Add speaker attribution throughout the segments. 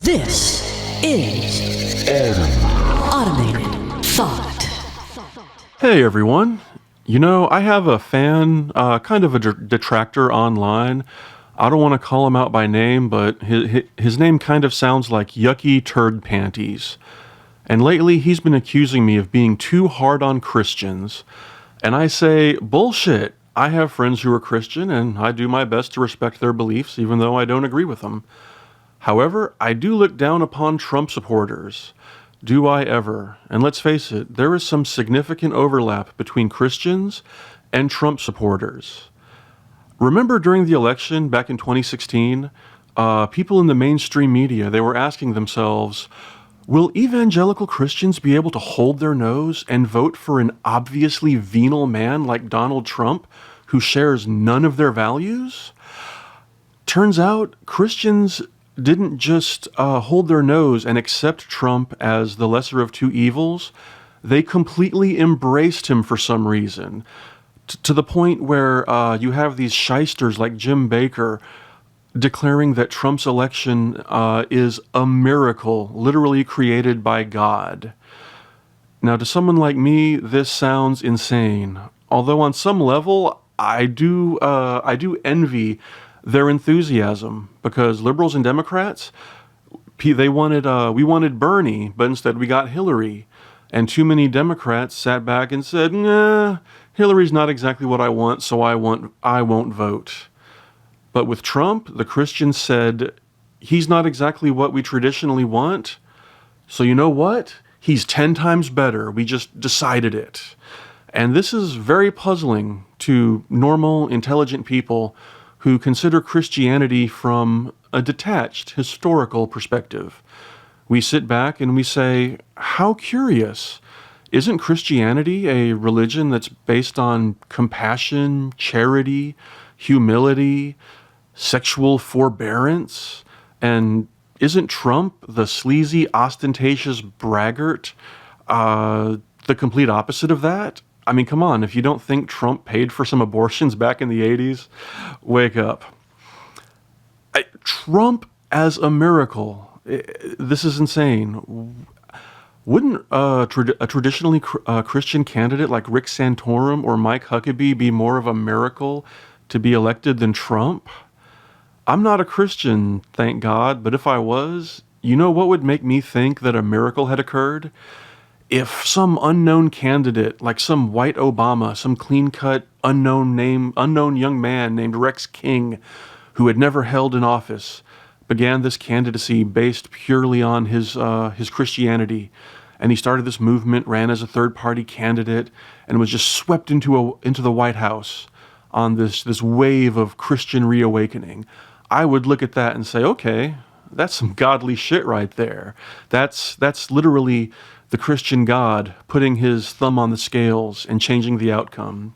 Speaker 1: This is Automated Thought.
Speaker 2: Hey everyone. I have a fan, kind of a detractor online. I don't want to call him out by name, but his name kind of sounds like Yucky Turdpanties. And lately he's been accusing me of being too hard on Christians. And I say, bullshit. I have friends who are Christian, and I do my best to respect their beliefs, even though I don't agree with them. However, I do look down upon Trump supporters. Do I ever? And let's face it, there is some significant overlap between Christians and Trump supporters. Remember during the election back in 2016, people in the mainstream media, they were asking themselves, will evangelical Christians be able to hold their nose and vote for an obviously venal man like Donald Trump who shares none of their values? Turns out Christians didn't just hold their nose and accept Trump as the lesser of two evils. They completely embraced him for some reason, to the point where you have these shysters like Jim Baker declaring that Trump's election is a miracle, literally created by God. Now, to someone like me, this sounds insane. Although on some level, I do envy their enthusiasm, because liberals and Democrats, we wanted Bernie, but instead we got Hillary. And too many Democrats sat back and said, nah, Hillary's not exactly what I want, so I won't vote. But with Trump, the Christians said, he's not exactly what we traditionally want, so you know what? He's 10 times better. We just decided it. And this is very puzzling to normal, intelligent people who consider Christianity from a detached, historical perspective. We sit back and we say, how curious. Isn't Christianity a religion that's based on compassion, charity, humility, sexual forbearance? And isn't Trump, the sleazy, ostentatious braggart, the complete opposite of that? I mean, come on, if you don't think Trump paid for some abortions back in the 80s, wake up. Trump as a miracle. This is insane. Wouldn't a traditionally Christian candidate like Rick Santorum or Mike Huckabee be more of a miracle to be elected than Trump? I'm not a Christian, thank God, but if I was, you know what would make me think that a miracle had occurred? If some unknown candidate, like some white Obama, some clean-cut, unknown young man named Rex King, who had never held an office, began this candidacy based purely on his Christianity, and he started this movement, ran as a third-party candidate, and was just swept into the White House on this wave of Christian reawakening. I would look at that and say, okay, that's some godly shit right there. That's literally the Christian God putting his thumb on the scales and changing the outcome.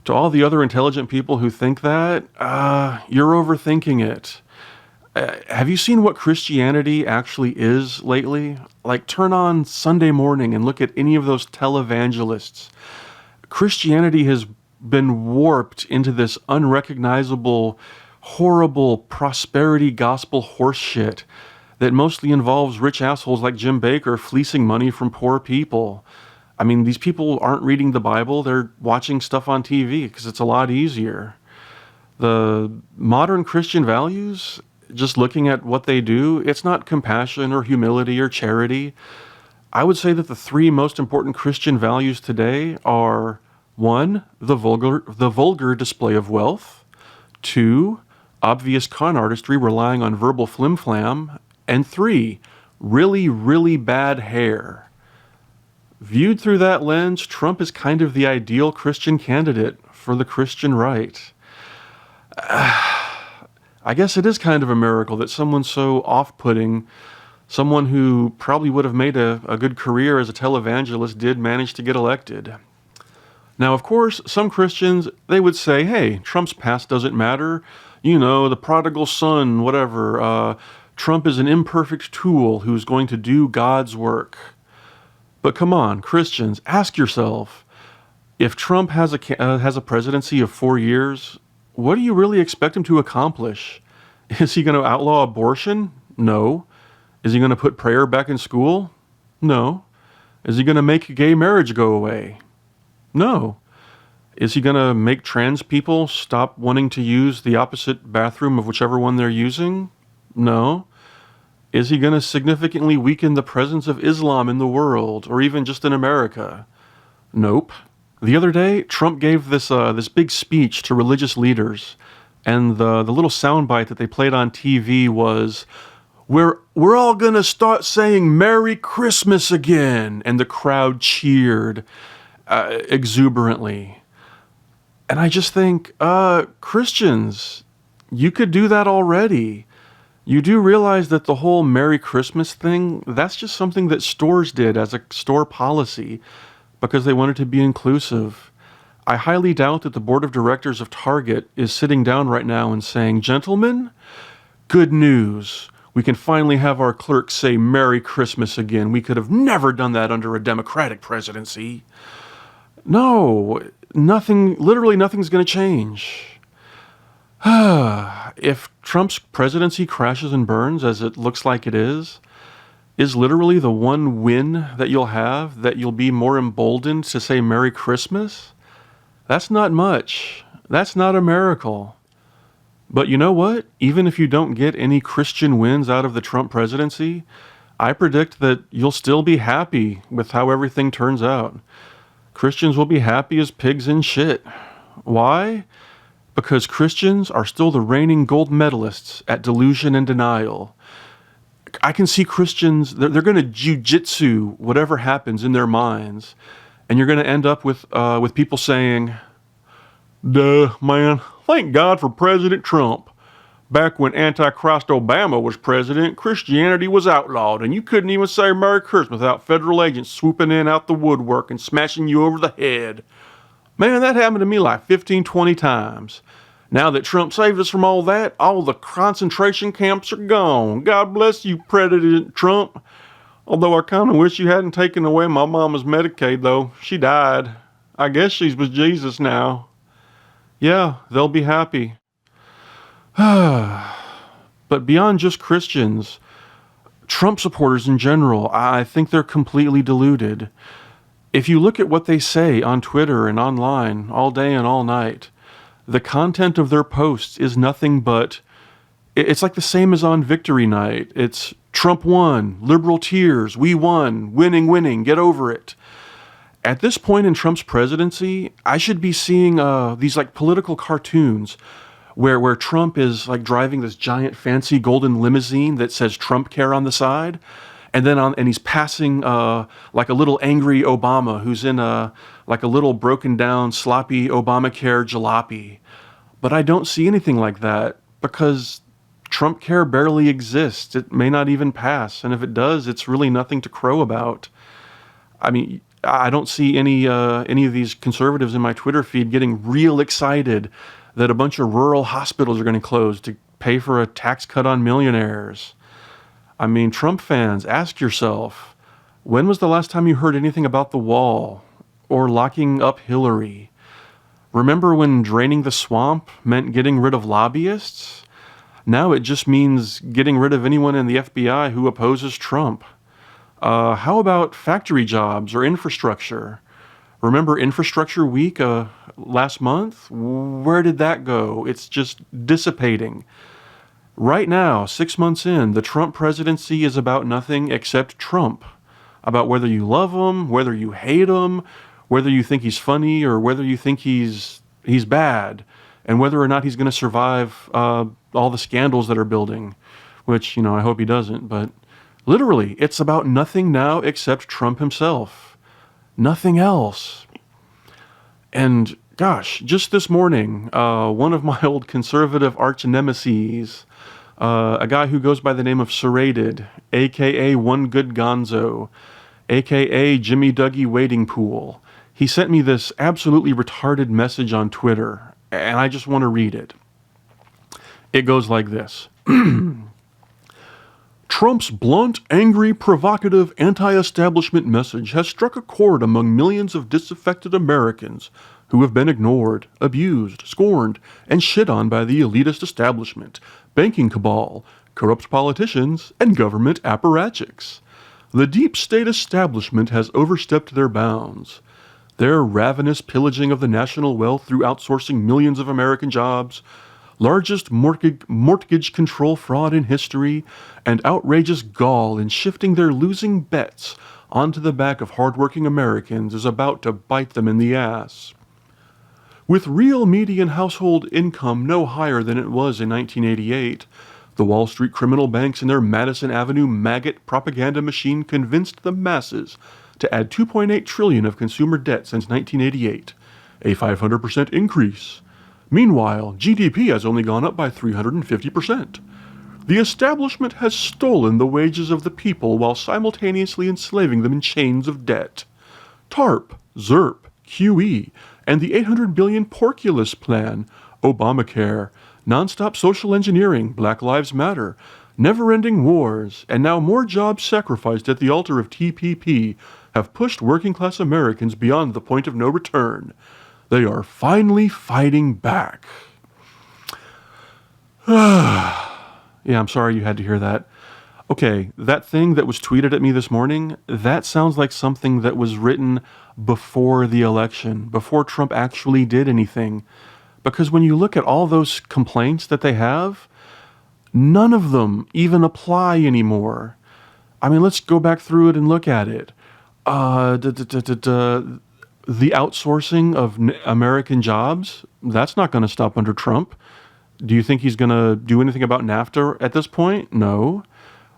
Speaker 2: To all the other intelligent people who think that, you're overthinking it. Have you seen what Christianity actually is lately? Like, turn on Sunday morning and look at any of those televangelists. Christianity has been warped into this unrecognizable, horrible prosperity gospel horseshit that mostly involves rich assholes like Jim Baker fleecing money from poor people. I mean, these people aren't reading the Bible, they're watching stuff on TV because it's a lot easier. The modern Christian values, just looking at what they do, it's not compassion or humility or charity. I would say that the three most important Christian values today are: 1, the vulgar display of wealth; 2, obvious con artistry relying on verbal flim-flam; and 3, really, really bad hair. Viewed through that lens, Trump is kind of the ideal Christian candidate for the Christian right. I guess it is kind of a miracle that someone so off-putting, someone who probably would have made a good career as a televangelist, did manage to get elected. Now, of course, some Christians, they would say, hey, Trump's past doesn't matter. You know, the prodigal son, whatever. Trump is an imperfect tool who's going to do God's work. But come on, Christians, ask yourself, if Trump has a presidency of 4 years, what do you really expect him to accomplish? Is he going to outlaw abortion? No. Is he going to put prayer back in school? No. Is he going to make gay marriage go away? No. Is he going to make trans people stop wanting to use the opposite bathroom of whichever one they're using? No. Is he going to significantly weaken the presence of Islam in the world, or even just in America? Nope. The other day, Trump gave this big speech to religious leaders, and the little soundbite that they played on TV was, we're all going to start saying Merry Christmas again, and the crowd cheered exuberantly. And I just think, Christians, you could do that already. You do realize that the whole Merry Christmas thing, that's just something that stores did as a store policy because they wanted to be inclusive. I highly doubt that the board of directors of Target is sitting down right now and saying, gentlemen, good news. We can finally have our clerks say Merry Christmas again. We could have never done that under a Democratic presidency. No, literally nothing's going to change. If Trump's presidency crashes and burns, as it looks like it is literally the one win that you'll have, that you'll be more emboldened to say Merry Christmas? That's not much. That's not a miracle. But you know what? Even if you don't get any Christian wins out of the Trump presidency, I predict that you'll still be happy with how everything turns out. Christians will be happy as pigs in shit. Why? Because Christians are still the reigning gold medalists at delusion and denial. I can see Christians, they're going to jujitsu whatever happens in their minds. And you're going to end up with people saying, duh, man, thank God for President Trump. Back when Antichrist Obama was president, Christianity was outlawed, and you couldn't even say Merry Christmas without federal agents swooping in out the woodwork and smashing you over the head. Man, that happened to me like 15, 20 times. Now that Trump saved us from all that, all the concentration camps are gone. God bless you, President Trump. Although I kind of wish you hadn't taken away my mama's Medicaid, though. She died. I guess she's with Jesus now. Yeah, they'll be happy. But beyond just Christians, Trump supporters in general, I think they're completely deluded. If you look at what they say on Twitter and online all day and all night, the content of their posts is nothing but, it's like the same as on Victory Night. It's Trump won, liberal tears, we won, winning, get over it. At this point in Trump's presidency, I should be seeing these like political cartoons where Trump is like driving this giant fancy golden limousine that says Trump Care on the side, and he's passing like a little angry Obama who's in like a little broken down sloppy Obamacare jalopy. But I don't see anything like that because Trump Care barely exists. It may not even pass, and if it does, it's really nothing to crow about. I mean, I don't see any of these conservatives in my Twitter feed getting real excited that a bunch of rural hospitals are going to close to pay for a tax cut on millionaires. I mean, Trump fans, ask yourself, when was the last time you heard anything about the wall or locking up Hillary? Remember when draining the swamp meant getting rid of lobbyists? Now it just means getting rid of anyone in the FBI who opposes Trump. How about factory jobs or infrastructure? Remember Infrastructure Week last month? Where did that go? It's just dissipating. Right now, 6 months in, the Trump presidency is about nothing except Trump. About whether you love him, whether you hate him, whether you think he's funny or whether you think he's bad, and whether or not he's going to survive all the scandals that are building, which, I hope he doesn't. But literally, it's about nothing now except Trump himself. Nothing else. And gosh, just this morning, one of my old conservative arch nemeses, a guy who goes by the name of Serrated, aka One Good Gonzo, aka Jimmy Dougie Wading Pool, he sent me this absolutely retarded message on Twitter, and I just want to read it. It goes like this. Trump's blunt, angry, provocative, anti-establishment message has struck a chord among millions of disaffected Americans who have been ignored, abused, scorned, and shit on by the elitist establishment, banking cabal, corrupt politicians, and government apparatchiks. The deep state establishment has overstepped their bounds. Their ravenous pillaging of the national wealth through outsourcing millions of American jobs, largest mortgage control fraud in history, and outrageous gall in shifting their losing bets onto the back of hardworking Americans is about to bite them in the ass. With real median household income no higher than it was in 1988, the Wall Street criminal banks and their Madison Avenue maggot propaganda machine convinced the masses to add $2.8 trillion of consumer debt since 1988, a 500% increase. Meanwhile, GDP has only gone up by 350%. The establishment has stolen the wages of the people while simultaneously enslaving them in chains of debt. TARP, ZERP, QE, and the $800 billion Porculus Plan, Obamacare, nonstop social engineering, Black Lives Matter, never-ending wars, and now more jobs sacrificed at the altar of TPP have pushed working-class Americans beyond the point of no return. They are finally fighting back. Yeah, I'm sorry you had to hear that. Okay, that thing that was tweeted at me this morning, that sounds like something that was written before the election, before Trump actually did anything. Because when you look at all those complaints that they have, none of them even apply anymore. I mean, let's go back through it and look at it. The outsourcing of American jobs, that's not going to stop under Trump. Do you think he's going to do anything about NAFTA at this point? No.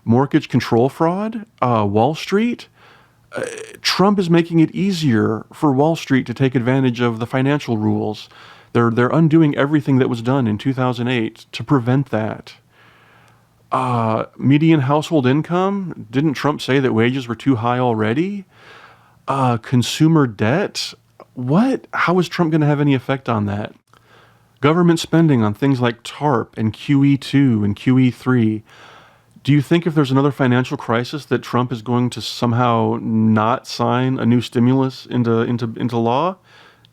Speaker 2: Mortgage control fraud? Wall Street? Trump is making it easier for Wall Street to take advantage of the financial rules. They're undoing everything that was done in 2008 to prevent that. Median household income? Didn't Trump say that wages were too high already? Consumer debt? What? How is Trump going to have any effect on that? Government spending on things like TARP and QE2 and QE3. Do you think if there's another financial crisis that Trump is going to somehow not sign a new stimulus into law?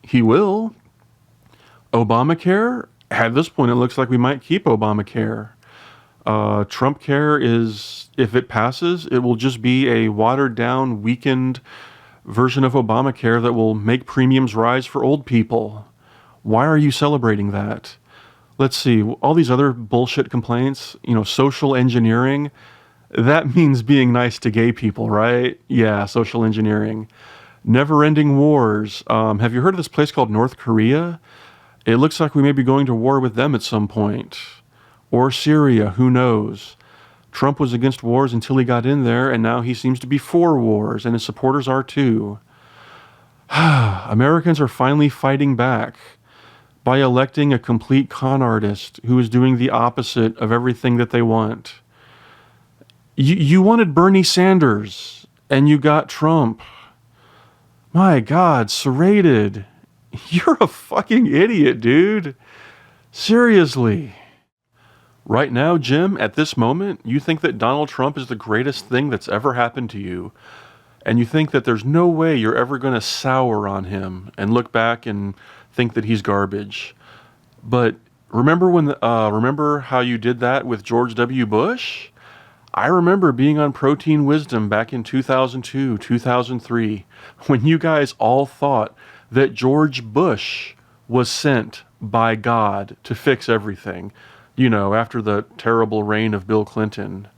Speaker 2: He will. Obamacare? At this point, it looks like we might keep Obamacare. Trump Care is, if it passes, it will just be a watered-down, weakened version of Obamacare that will make premiums rise for old people. Why are you celebrating that? Let's see, all these other bullshit complaints, social engineering, that means being nice to gay people, right? Yeah, social engineering. Never-ending wars. Have you heard of this place called North Korea? It looks like we may be going to war with them at some point. Or Syria, who knows? Trump was against wars until he got in there, and now he seems to be for wars, and his supporters are too. Americans are finally fighting back by electing a complete con artist who is doing the opposite of everything that they want. You wanted Bernie Sanders, and you got Trump. My God, serrated. You're a fucking idiot, dude. Seriously. Right now, Jim, at this moment, you think that Donald Trump is the greatest thing that's ever happened to you. And you think that there's no way you're ever going to sour on him and look back and think that he's garbage. But remember how you did that with George W. Bush? I remember being on Protein Wisdom back in 2002, 2003, when you guys all thought that George Bush was sent by God to fix everything, after the terrible reign of Bill Clinton.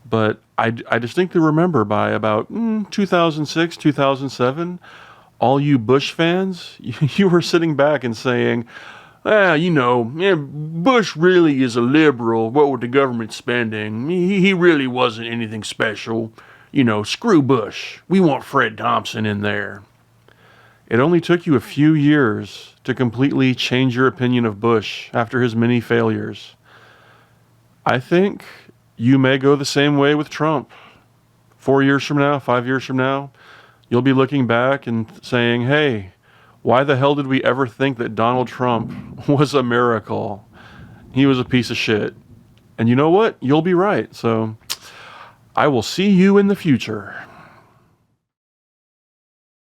Speaker 2: But I distinctly remember by about 2006, 2007, all you Bush fans, you were sitting back and saying, Bush really is a liberal. What with the government spending? He really wasn't anything special. Screw Bush. We want Fred Thompson in there. It only took you a few years to completely change your opinion of Bush after his many failures. I think you may go the same way with Trump. 4 years from now, 5 years from now, you'll be looking back and saying, hey, why the hell did we ever think that Donald Trump was a miracle? He was a piece of shit. And you know what? You'll be right. So I will see you in the future.